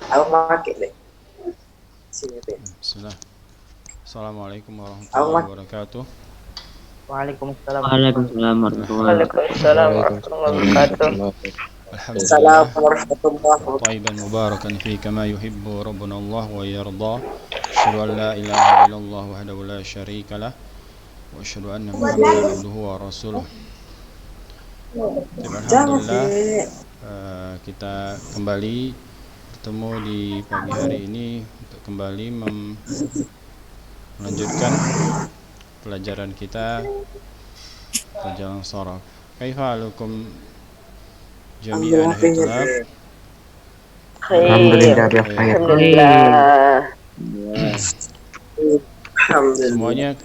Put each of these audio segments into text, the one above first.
Aku pakai deh. Sini deh. Bismillah. Assalamualaikum Aku warahmatullahi pakai. wabarakatuh. Waalaikumsalam warahmatullahi Waalaikumsalam warahmatullahi wabarakatuh. Waalaikumsalam warahmatullahi wabarakatuh. Alhamdulillah. Assalamualaikum warahmatullahi wabarakatuh. طيبا مباركا فيه كما يحب ربنا الله ويرضى. أشهد أن لا إله إلا الله وحده لا شريك له وأشهد أن محمدا عبده ورسوله. Jangan Alhamdulillah, sih. kita kembali bertemu di pagi hari ini untuk kembali melanjutkan pelajaran kita, pelajaran sharaf. Kaifa halukum jami'an ahli tulab? Alhamdulillah Khair. bi khair. Alhamdulillah. Alhamdulillah. Semuanya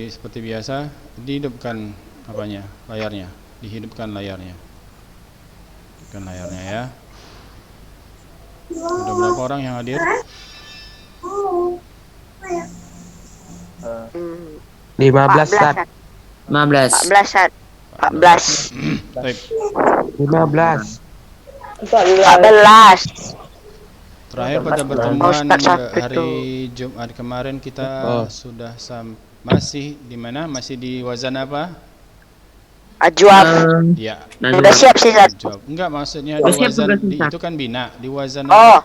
seperti biasa, dihidupkan apanya? Layarnya. Dihidupkan layarnya. Hidupkan layarnya ya. Ada berapa orang yang hadir? 15 14. Sat. 15. 14. 14. Baik. 15. 14. Terakhir pada pertemuan Ustaz Syafri hari Jumat kemarin kita sudah masih di mana? Masih di wazan apa? Ajwab. Ya. Udah siap sih, Zat. Jawab. Enggak, maksudnya Udah di siap, wazan udah siap. itu kan bina. Di wazan Oh,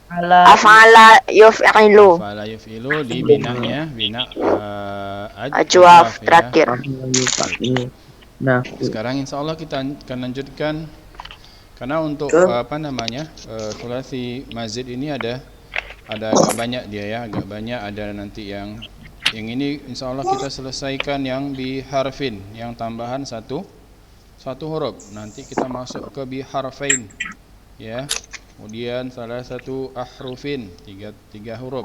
apa? afala yuf'ilu. Fala yufilu di binanya, bina Ajwab ya. terakhir. Nah, Sekarang insya Allah kita akan lanjutkan karena untuk thulathi mazid ini ada agak banyak dia ya, agak banyak ada nanti yang ini insya Allah kita selesaikan yang biharfin, yang tambahan satu huruf. Nanti kita masuk ke biharfain ya. Kemudian salah satu ahrufin, tiga huruf.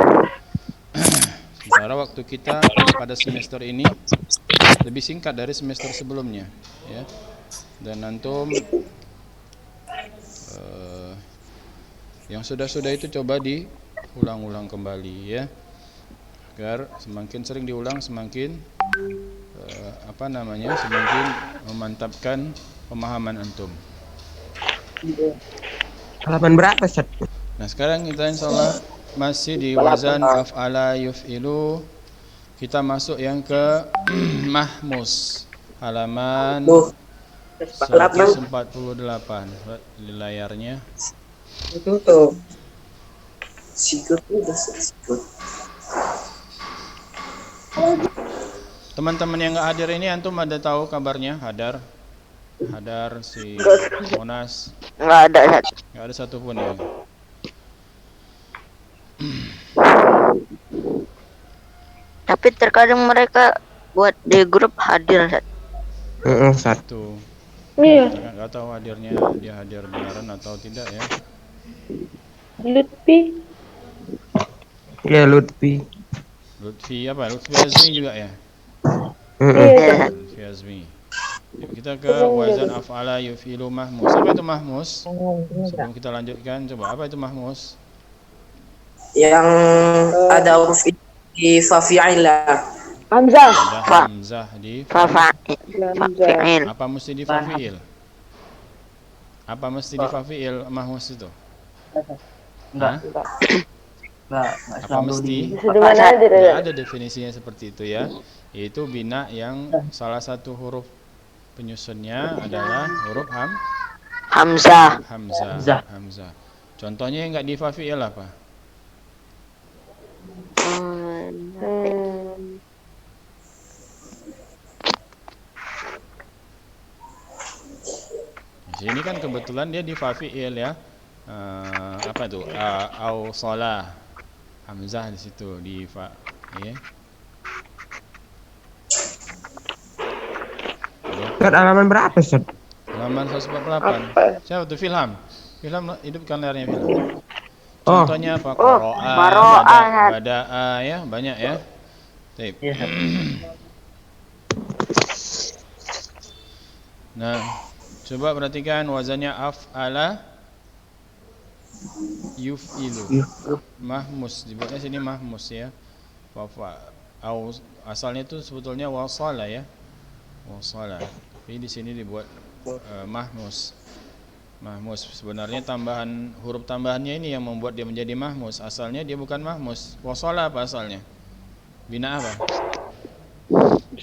Sementara waktu kita pada semester ini lebih singkat dari semester sebelumnya ya. Dan antum yang sudah itu coba diulang-ulang kembali ya, agar semakin sering diulang semakin semakin memantapkan pemahaman antum. Halaman berapa, Sat? Nah, sekarang kita insyaallah masih di wazan af'ala yuf'ilu. Kita masuk yang ke mahmus, halaman 148 di layarnya. Itu tuh. Sikut udah sikut. Teman-teman yang nggak hadir ini antum ada tahu kabarnya? Hadar si Monas Enggak ada, Zat. nggak ada satupun ya. Tapi terkadang mereka buat di grup hadir, Zat. Sat. Tuh. Iya, Nggak tahu hadirnya dia hadir beneran atau tidak ya. Lutfi. Ya Lutfi. Lutfi Azmi juga ya. Iya, Lutfi Azmi. Yuk kita ke wazan af'ala yuf'ilu mahmus. Apa itu mahmus? Sebelum kita lanjutkan, coba apa itu mahmus? Yang ada huruf di fafi'ila. Hamzah. Ada hamzah di Fa'il. apa mesti di fafi'il? Apa mesti di fafi'il mahmus itu? Hah? Apa mesti? Di mana aja Ya, deh. ada definisinya seperti itu ya. Yaitu bina yang salah satu huruf penyusunnya adalah huruf Hamzah. Hamzah. Contohnya yang enggak di fafi'il apa? Di sini kan kebetulan dia di fafi'il ya. Apa itu? Au shalah. Hamzah di situ di fa ya. Sat, halaman berapa, Sat? Halaman 148. Siapa tuh Filham? Filham hidupkan layarnya Filham. Contohnya apa? Qara'a, bada'a ya, banyak ya. Baik. Nah, coba perhatikan wazannya af'ala yuf'ilu. Mahmus, dibuatnya sini mahmus ya. Asalnya itu sebetulnya wasala ya. Wasala. Tapi di sini dibuat mahmus. Mahmus. Sebenarnya huruf tambahannya ini yang membuat dia menjadi mahmus. Asalnya dia bukan mahmus. Wasala apa asalnya? Bina apa?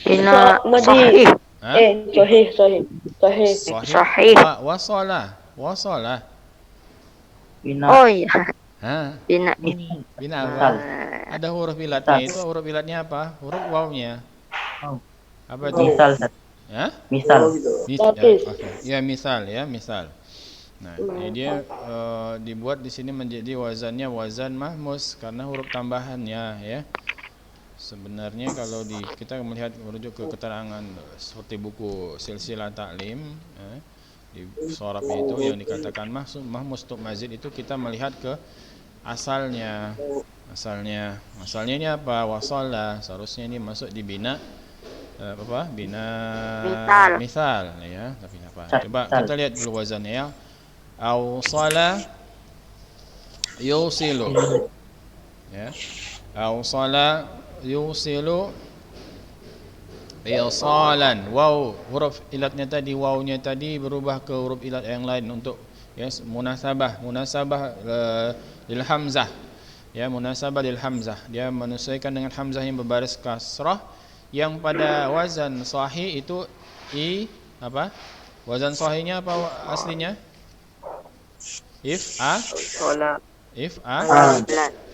Bina Madi. sahih. Hah? Sahih, sahih. Sahih. Sahih. Wasala. Bina. Oh iya. Hah? Bina. Bina apa? Ada huruf ilatnya. Itu huruf ilatnya apa? Huruf wawnya. Oh. Apa itu? Misal, Ustaz. Ya? Misal. Oh, gitu. Ya, misal ya, misal. Nah, ini dia dibuat di sini menjadi wazannya wazan mahmus karena huruf tambahannya ya. Sebenarnya kalau kita melihat merujuk ke keterangan seperti buku Silsilah Ta'lim di sorabnya itu yang dikatakan mahmus untuk mazid itu kita melihat ke asalnya ini apa? Wasalla. Seharusnya ini masuk di bina bina misal ya, tapi apa? Coba kita lihat dulu wazannya ya. Awsala yusilu ya. Awsala yusilu isalan. Waw, huruf ilatnya tadi, wawnya tadi berubah ke huruf ilat yang lain untuk ya munasabah lil hamzah. Ya, munasabah lil hamzah. Dia menyesuaikan dengan hamzah yang berbaris kasrah yang pada wazan sahih itu apa? Wazan sahihnya apa aslinya?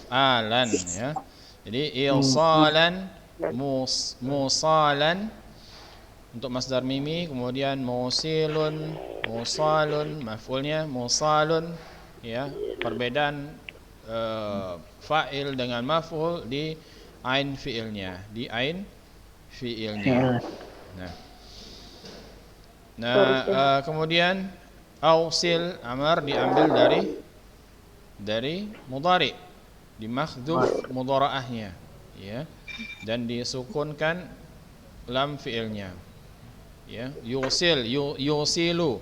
Alan ya. Jadi ilsalan musalan untuk masdar mimi, kemudian musalun maf'ulnya musalun ya. Perbedaan fa'il dengan maf'ul di ain fi'ilnya, Nah, kemudian ausil amar diambil dari mudhari, dimakhdhuf mudharaahnya ya, dan disukunkan lam fi'ilnya ya. Yusilu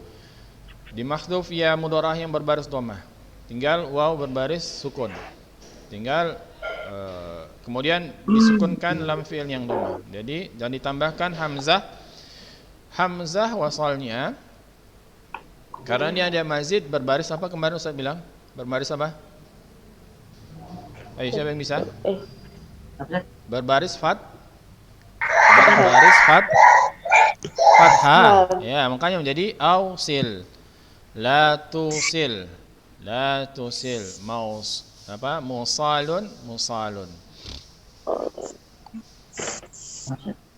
dimakhdhuf ya mudharaah yang berbaris dhammah, tinggal waw berbaris sukun, tinggal kemudian disukunkan lam fi'il yang dhammah. Jadi dan ditambahkan hamzah wasalnya. Karena ini ada mazid berbaris apa kemarin Ustaz bilang? Berbaris apa? Ayo, siapa yang bisa? Berbaris fathah. Ya, makanya menjadi ausil. La tusil. Musalun.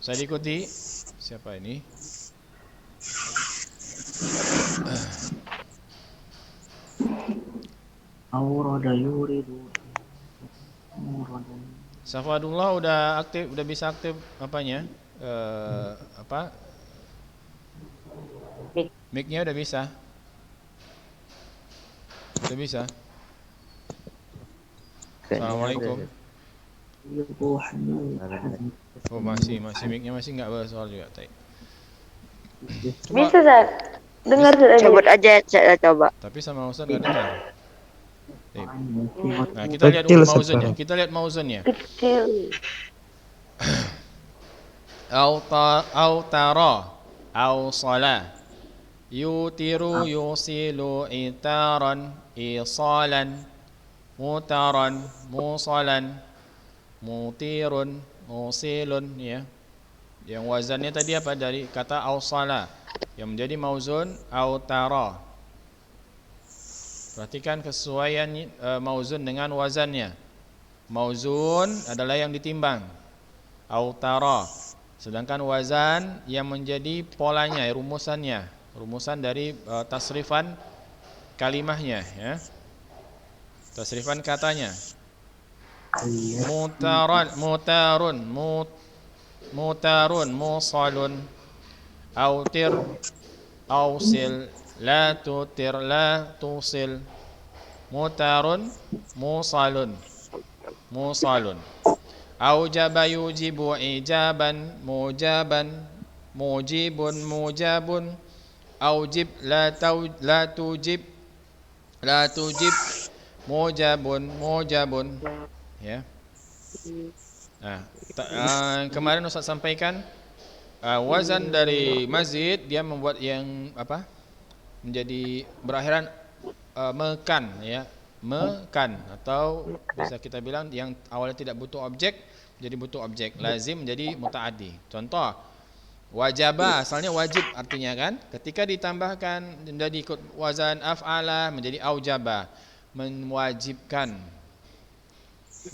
Saya diikuti. Siapa ini? Aurada yuridu. Safadullah udah bisa aktif apanya? Mic-nya udah bisa. Assalamualaikum. Oh, masih mic-nya masih enggak bersuara juga, Tay. Bisa, Zat. Dengar Zat. Coba aja saya coba. Tapi sama Ustaz enggak dengar. Nah, kita lihat mauzunnya. Kecil. Autara, ausala, yutiru, yusilu, itaran, isalan, mutaran, musalan, mutirun, musilun ya. Yang wazannya tadi apa? Dari kata ausala yang menjadi mauzun autara. Perhatikan kesesuaian mauzun dengan wazannya. Mauzun adalah yang ditimbang, autara. Sedangkan wazan yang menjadi polanya, rumusan dari tasrifan kalimahnya ya. Tasrifan katanya. Mutarun, musalun, autir, ausil, la tutir, la tusil, mutarun, musalun, aujaba yujibu ijaban, mujibun, aujib, la tujib, mujabun ya. Nah, kemarin Ustaz sampaikan wazan dari mazid dia membuat yang apa? menjadi berakhiran mekan ya, mekan, atau bisa kita bilang yang awalnya tidak butuh objek jadi butuh objek, lazim menjadi mutaaddi. Contoh, wajaba asalnya wajib artinya kan, ketika ditambahkan menjadi ikut wazan af'ala menjadi aujaba, mewajibkan,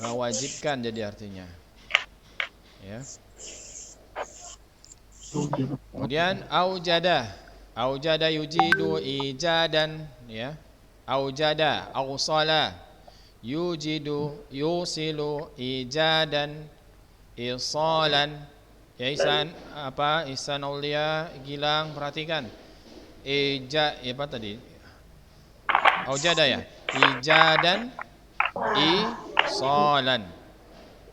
mewajibkan jadi artinya ya. Kemudian aujada, aujada yujidu ijadan ya, aujada awsala yujidu yusilu ijadan isalan ya. Ihsan apa, Ihsan Aulia Gilang, perhatikan apa tadi, aujada ya, ijadan isalan,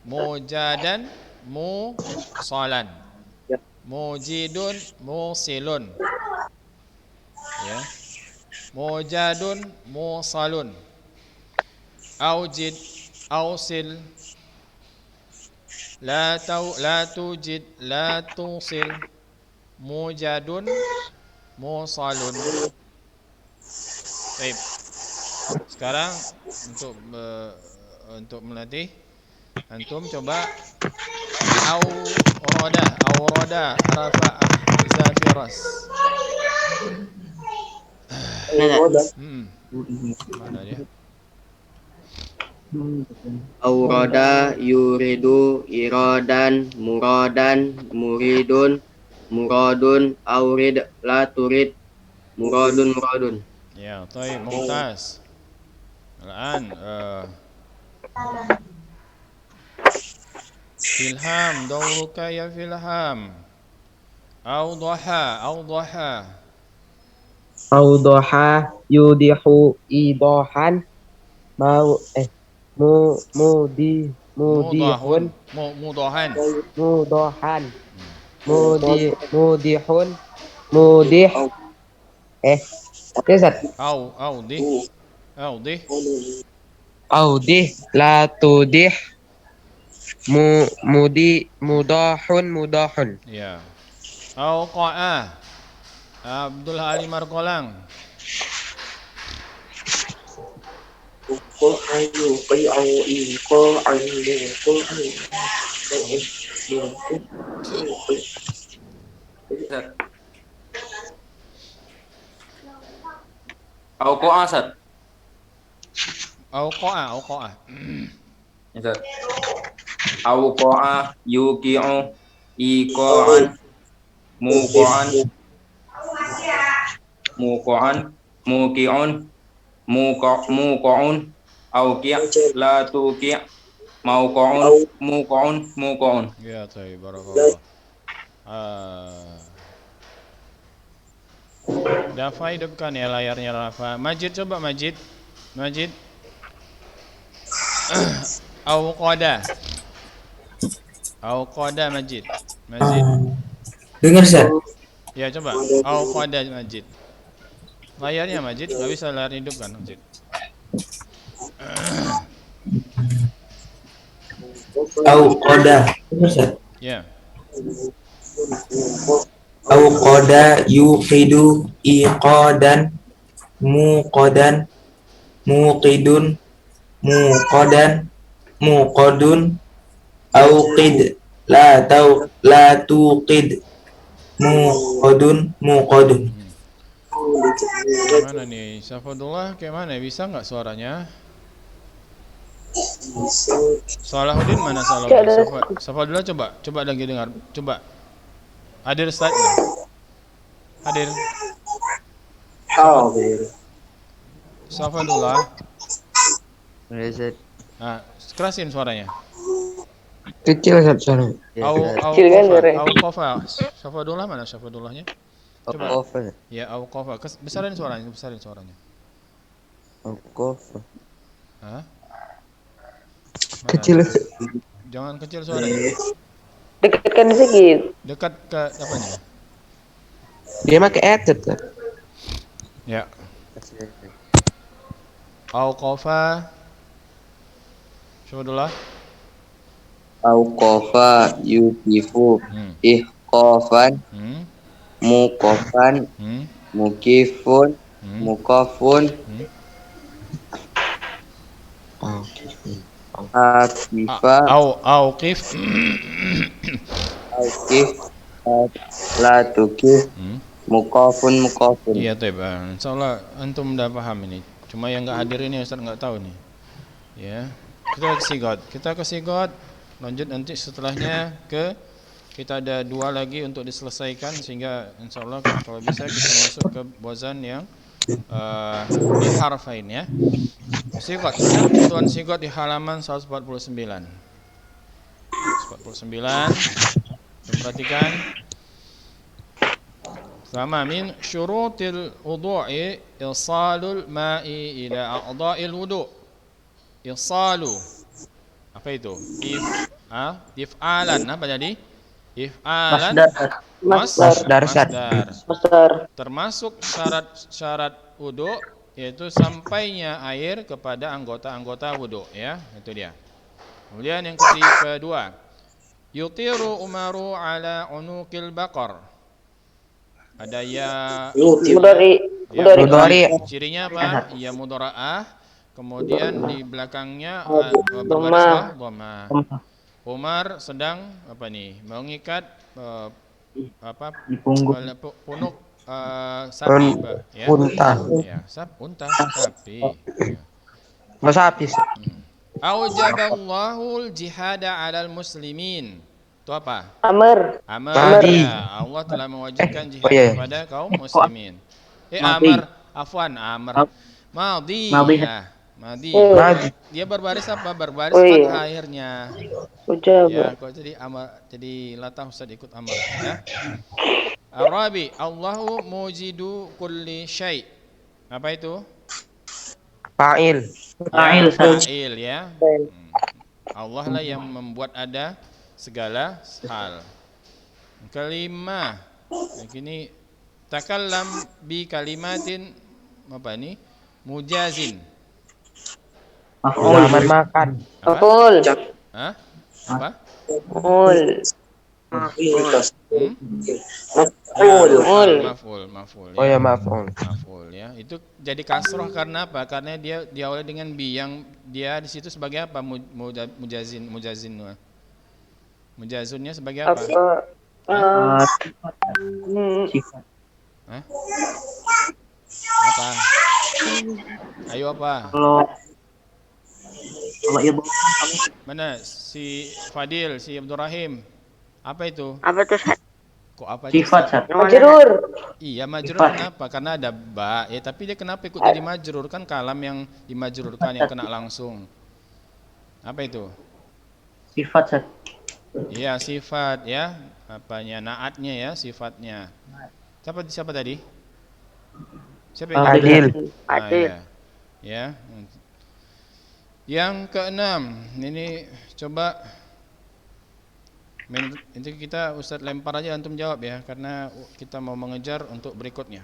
mujadan musalan, mujidun musilun ya, mujadun musalun, aujid ausil, la tujid la tusil, mujadun musalun. Baik. Sekarang untuk melatih antum coba aurada rafa zafiras. Mana dia? Aurada yuridu iradan muradan muridun muradun aurid la turid muradun muradun. Ya, baik, mumtaz. Al-an Filham, dauruka ya Filham. Awdaha, awdaha. Awdaha yudihu idahan mudihun Mudahan. mudahan mudihun mudih Ustaz. Awdih. Awdih. Audih la tudih mudahun. Ya. Awqa'a. Abdul Ali Margolang. Awqa'a Ustaz. Awqa'a. Ustaz. Awqa'a yuqi'u iqa'an muqi'un muqa'un awqi' la tuqi' muqa'un. Ya, baik, barakallah. Dafa hidupkan ya layarnya Rafa. Majid coba Majid. Awqada Majid. Dengar Ustaz. Ya coba. Awqada Majid. Layarnya Majid, enggak bisa layar hidupkan Majid. Awqada. Ustaz. Ya. Awqada yuqidu iqadan muqadan muqidun muqadan muqadun awqid la tuqid muqadun. Mana nih? Safadullah kayak mana? Bisa nggak suaranya? Salahuddin mana Salahuddin? Safadullah coba lagi dengar. Coba. Hadir Ustaz. Hadir. Safadullah. Kerasin suaranya. Kecil suara. Auqafa. Safadullah mana Safadullahnya? Coba. Ya, Auqafa. Besarin suaranya. Auqafa. Hah? Kecil. Jangan kecil suaranya. Dekatkan sedikit. Dekat ke apanya? Dia pakai headset kan? Ya. Auqafa. Safadullah. Auqafa yuqifu ihqafan muqafan mukifun Mukafun. Akifa. Auqif. Akif. La tukif. Mukafun. Iya, Teb. Insyaallah antum udah paham ini. Cuma yang nggak hadir ini Ustaz nggak tahu nih. Ya. Kita ke sigot. Lanjut nanti setelahnya kita ada 2 lagi untuk diselesaikan sehingga insyaallah kalau bisa kita masuk ke wazan yang di harfain ya. Sigot. Ketentuan sigot di halaman 149. 149. Perhatikan. Sama min syurutil wudu'i irsalul ma'i ila a'dha'il wudu'. Irsalu. Apa itu? If'alan apa jadi? If'alan Masdar. termasuk syarat wudu yaitu sampainya air kepada anggota-anggota wudu ya, itu dia. Kemudian yang kedua, yutiru Umaru ala unuqil baqar. Ada ya Mudhari. cirinya apa? Ya mudhara'ah. Kemudian di belakangnya berbaris dhamma. Umar sedang apa nih? Mengikat Di punggung. punuk sapi ya. Unta. Ya, unta, sapi. Ya. Nggak sapi. Aujaballahu jihada 'alal muslimin. Itu apa? Amr. Madi. Ya, Allah telah mewajibkan jihad iya. kepada kaum muslimin. Amr. Madi. Madi. Ya, Madi. Madi. Dia berbaris apa? Berbaris Oh, iya. fathah akhirnya. Ujab. Ya, kok jadi Amr, jadi latah Ustaz ikut Amr ya. Arabi, Allahu mujidu kulli syai'. Apa itu? Fa'il. Fa'il ya. Allah lah yang membuat ada segala hal. Kelima, ini takallam bi kalimatin apa ini? Mujazin. Zaman makan. Maf'ul. Hah? Apa? Maf'ul. Maf'ul. Oh ya, maafun. Maf'ul ya. Itu jadi kasroh karena apa? Karena dia diawali dengan bi yang dia di situ sebagai apa? Mujazin. Mujazunnya sebagai apa? Sifat. Hah? Apa? Ayo apa? Kalau ibu kami Mana si Fadil, si Abdurrahim? Apa itu? Apa tuh? Kok apa aja, sifat Ustaz? Sat. Majrur. Iya, majrur Sifat. kenapa? Karena ada ba. Ya, tapi dia kenapa ikut jadi majrur? Kan kalam yang dimajrurkan yang kena langsung. Apa itu? Sifat Sat. Iya, sifat ya. Apanya? Naatnya ya, sifatnya. Siapa tadi? Siapa yang Adil. Adil. iya. Ya. Yang keenam, ini coba nanti kita Ustadz lempar aja antum jawab ya, karena kita mau mengejar untuk berikutnya.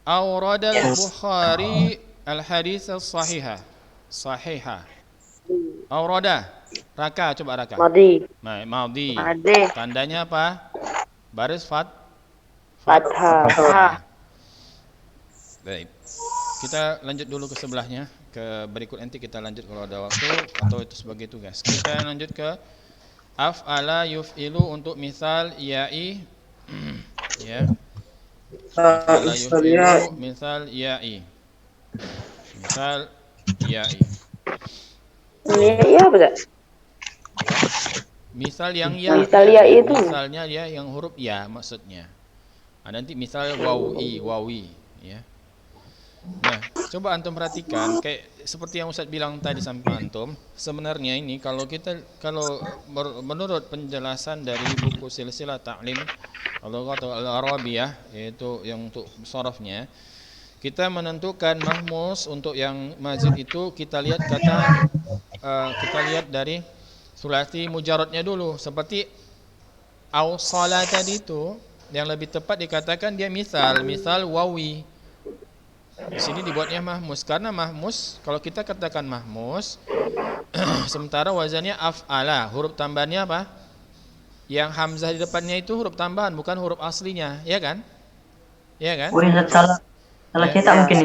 Auradal Bukhari al-hadits as-sahihah. Aurada. Raka, coba Raka. Madi. Madi. Madi. Tandanya apa? Baris Fathah. Baik. Kita lanjut dulu ke sebelahnya, ke berikut nanti kita lanjut kalau ada waktu atau itu sebagai tugas. Kita lanjut ke af'ala yuf'ilu untuk misal ya'i ya. Af'ala yuf'ilu misal ya'i. Misal ya'i. Ini apa tak? Misal yang ya. Misal ya itu. Misalnya dia yang huruf ya maksudnya. Nanti misal wawi ya. Nah, coba antum perhatikan kayak seperti yang Ustaz bilang tadi sampai antum, sebenarnya ini kalau menurut penjelasan dari buku Silsilah Ta'lim Al-Lughat Al-Arabiyah, yaitu yang untuk sharafnya, kita menentukan mahmus untuk yang mazid itu kita lihat dari sulasi mujaradnya dulu, seperti awsala tadi itu yang lebih tepat dikatakan dia misal wawi. Di sini dibuatnya mahmus karena mahmus kalau kita katakan mahmus sementara wazannya af'ala, huruf tambahannya apa? Yang hamzah di depannya itu huruf tambahan bukan huruf aslinya, ya kan? Ya kan? Oh, Zat salah. Salah Ya. cetak mungkin.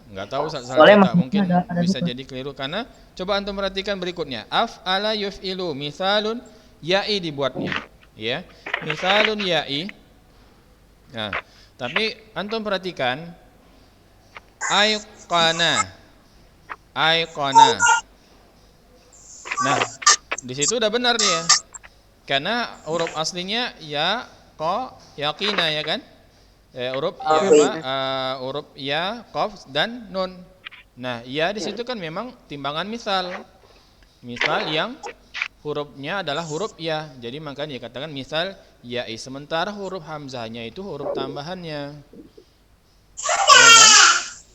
Nggak tahu salah Soalnya cetak mahmuznya mungkin ada bisa dua. jadi keliru karena coba antum perhatikan berikutnya. Af'ala yuf'ilu misalun ya'i dibuatnya. Ya. Misalun ya'i. Nah, tapi antum perhatikan aiqana. Aiqana. Nah, di situ udah benar dia. Karena huruf aslinya ya, ko, yaqina ya kan? Huruf ya huruf ya, qaf dan nun. Nah, ya di situ kan memang timbangan misal. Misal yang hurufnya adalah huruf ya. Jadi makanya dikatakan misal ya. Sementara huruf hamzahnya itu huruf tambahannya. Ya kan?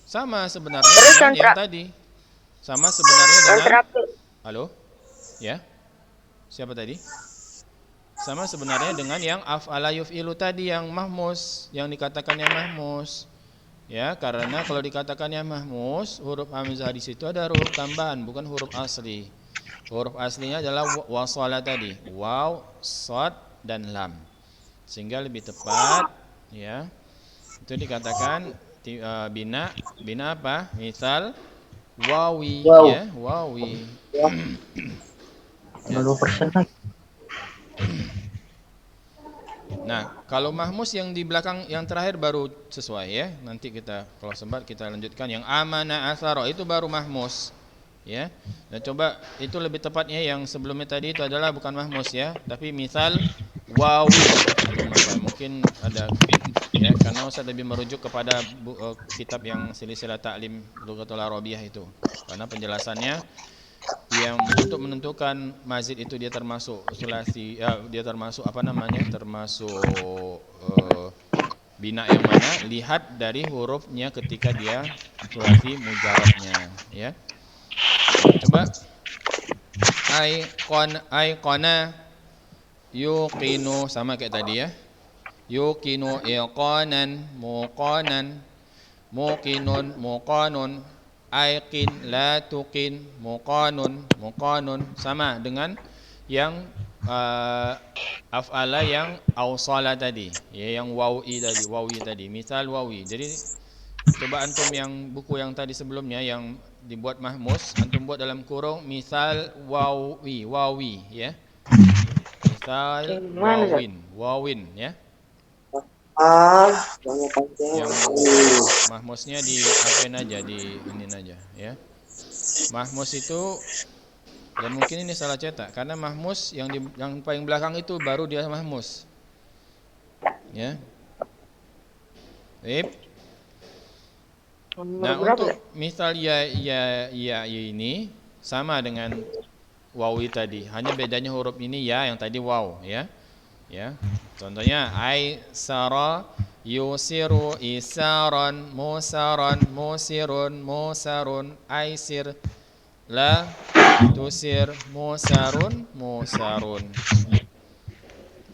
Sama sebenarnya Terus dengan yang yang tadi. Sama sebenarnya Yang dengan terakhir. halo? Ya. Siapa tadi? Sama sebenarnya dengan yang af'ala yuf'ilu tadi yang mahmus, yang dikatakannya mahmus. Ya, karena kalau dikatakannya mahmus, huruf hamzah di situ ada huruf tambahan, bukan huruf asli. Huruf aslinya adalah wasala tadi, waw, shad dan lam. Sehingga lebih tepat ya. Itu dikatakan bina apa? Misal wawi ya, wawi. 2% lagi. Nah, kalau mahmus yang di belakang yang terakhir baru sesuai ya. Nanti kita kalau sempat kita lanjutkan yang amana asaro itu baru mahmus ya. Dan coba itu lebih tepatnya yang sebelumnya tadi itu adalah bukan mahmus ya, tapi misal wawi. Mungkin ada ya karena Ustaz lebih merujuk kepada kitab yang silsilah ta'lim Lughatul Arabiyah itu. Karena penjelasannya yang untuk menentukan mazid itu dia termasuk sulasi dia termasuk apa namanya termasuk bina yang mana lihat dari hurufnya ketika dia sulasi mujarabnya ya. Coba aiqana yuqinu sama kayak tadi ya. Yuqinu iqanan muqanan muqinun muqanun aiqin la tuqin muqanun sama dengan yang af'ala yang awsala tadi ya, yang wawi tadi misal wawi. Jadi coba antum yang buku yang tadi sebelumnya yang dibuat mahmus antum buat dalam kurung misal wawi ya, misal wawin ya. Yang mahmusnya di apain aja, di ini aja ya. Mahmus itu dan mungkin ini salah cetak karena mahmus yang paling belakang itu baru dia mahmus ya. Nah, untuk misal ya ini sama dengan wawi tadi, hanya bedanya huruf ini ya, yang tadi waw ya. Ya. Contohnya aisara yusiru isaran musaran musirun musarun aisir la tusir musarun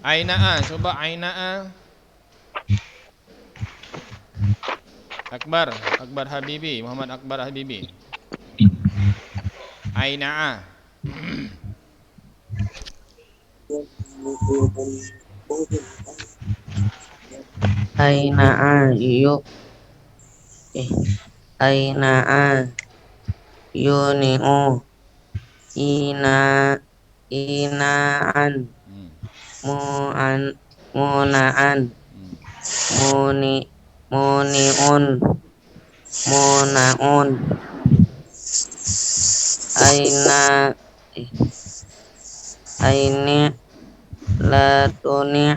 ainaa. Coba ainaa Akbar Habibi, Muhammad Akbar Habibi. Ainaa Ainaa yuni'u inaan munaan muniun munaun aini latuni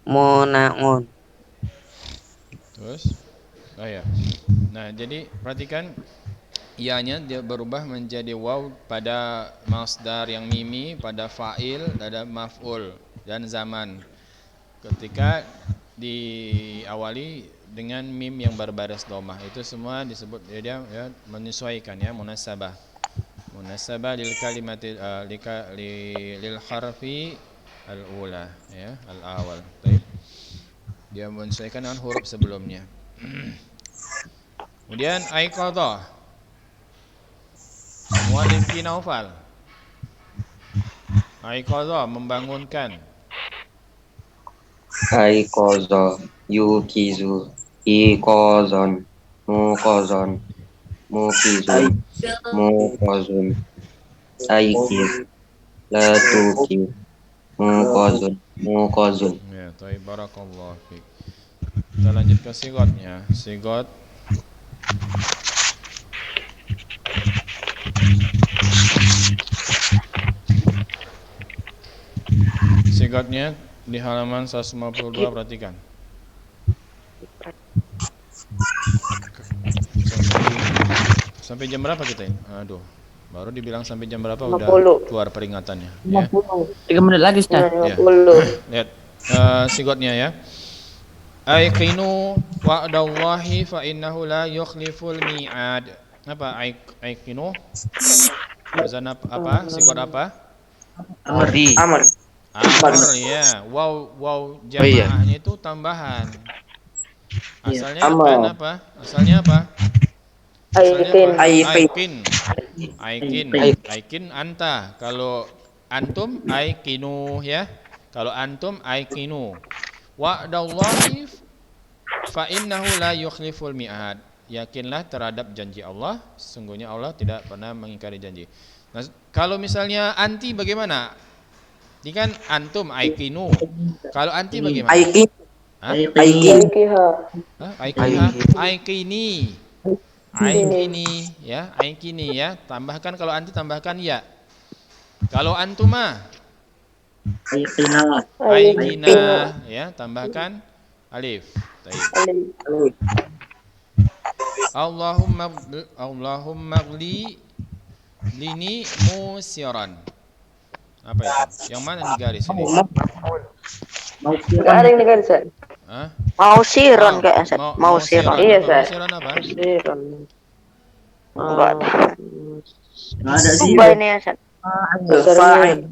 munaun. Terus ya. Nah, jadi perhatikan ianya dia berubah menjadi waw pada masdar yang mimi, pada fa'il, pada maf'ul dan zaman. Ketika diawali dengan mim yang berbaris dhammah, itu semua disebut dia ya, menyesuaikan ya, munasabah lil kalimati lil harfi al-ula ya, al-awal. Baik. Dia menyesuaikan dengan huruf sebelumnya. Kemudian aiqadha muallif fi Naufal. Aiqadha membangunkan. Aiqadha yukizu, iqazan, muqazan, mukizun, muqazun, aikiz, la tukiz, muqazun, muqazun. Ya, taib, barakallahu fiik. Kita lanjut ke sigotnya. Sigot sigotnya di halaman 152, perhatikan. Sampai jam berapa kita ini? Aduh, baru dibilang sampai jam berapa udah 50. keluar peringatannya. Ya. 3 menit lagi, Ustaz. Ya. 50. Lihat sigotnya ya. Aikinu wa'dallahi fa innahu la yukhliful mi'ad. Apa aikinu? Wazan apa? Sigot apa? Di. Amr. Amr ya. Wow jamaahnya itu tambahan. Asalnya apa? Asalnya apa? Aikin anta. Kalau antum aikinu ya. Kalau antum aikinu. Wa'dallahi fa innahu la yukhliful mi'ad. Yakinlah terhadap janji Allah, sesungguhnya Allah tidak pernah mengingkari janji. Nah, kalau misalnya anti bagaimana? Ini kan antum aikinu. Kalau anti bagaimana? Aikini ya, aikini ya. Tambahkan kalau anti tambahkan ya. Kalau antuma aikina ya, tambahkan alif. Baik. Allahumma gli lini musiran. Apa itu? Yang mana di garis ini? Enggak ada yang digaris, Ustaz. Hah? Mau siron kayak Ustaz. Mau siron. Iya, Ustaz. Musiran apa? Siron. Enggak ada. Nggak ada sih. Coba ini ya Ustaz. Fa'il.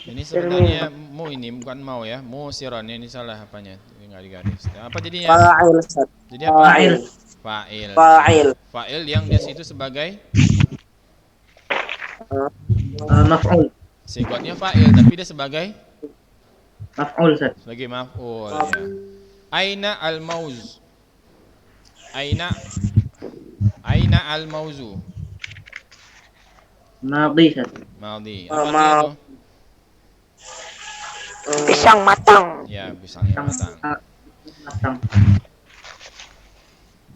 Ini sebenarnya ini bukan mau ya. Musiran ini salah apanya? Enggak digaris. Apa jadinya? Fa'il, Ustaz. Jadi apa? Fa'il. Fa'il yang di situ sebagai Maf'ul. sigotnya fa'il tapi dia sebagai Maf'ul, Ustaz. sebagai maf'ul ya. Aina al-mauz. Aina al-mauzu. Madhi, Ustaz. Maldi. Apa artinya itu? Pisang matang. Ya, pisangnya matang. Matang.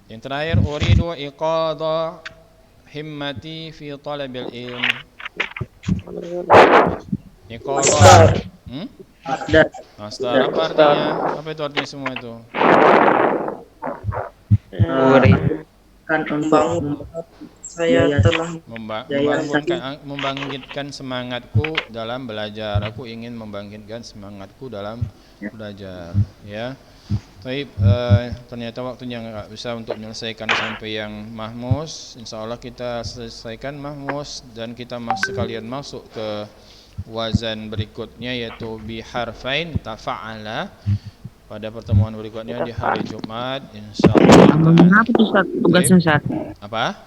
Yang terakhir uridu iqadha himmati fi talabil ilm. Iqadha. Masdar. Masdar apa artinya? Apa itu artinya semua itu? Kan untuk Saya telah membangkitkan semangatku dalam belajar. Aku ingin membangkitkan semangatku dalam belajar. Ya. Tapi ternyata waktunya nggak bisa untuk menyelesaikan sampai yang mahmus. Insya Allah kita selesaikan mahmus dan kita sekalian masuk ke wazan berikutnya yaitu biharfain tafa'ala pada pertemuan berikutnya di hari Jumat insyaallah. Berapa tuh Ustaz tugasnya, Ustaz? Apa?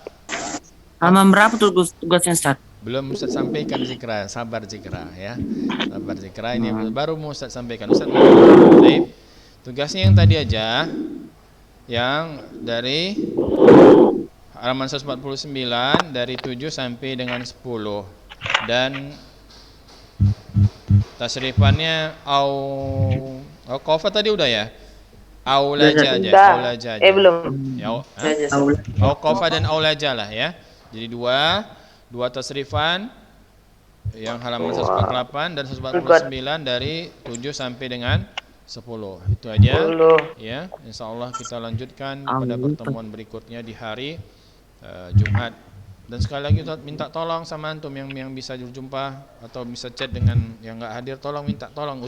Halaman berapa tuh tugasnya, Ustaz? Belum Ustaz sampaikan Zikra, sabar Zikra ya. Sabar Zikra ini baru mau Ustaz sampaikan. Ustaz baik. Tugasnya yang tadi aja yang dari halaman 149 dari 7 sampai dengan 10 dan tasrifannya qafa tadi udah ya? Aulaja aja. Belum. Ya. Qafa dan aulaja lah ya. Jadi dua tasrifan yang halaman 148 dan 149 dari 7 sampai dengan 10. Itu aja. Ya, insyaallah kita lanjutkan pada pertemuan berikutnya di hari Jumat. Dan sekali lagi minta tolong sama antum yang bisa berjumpa atau bisa chat dengan yang enggak hadir, tolong minta tolong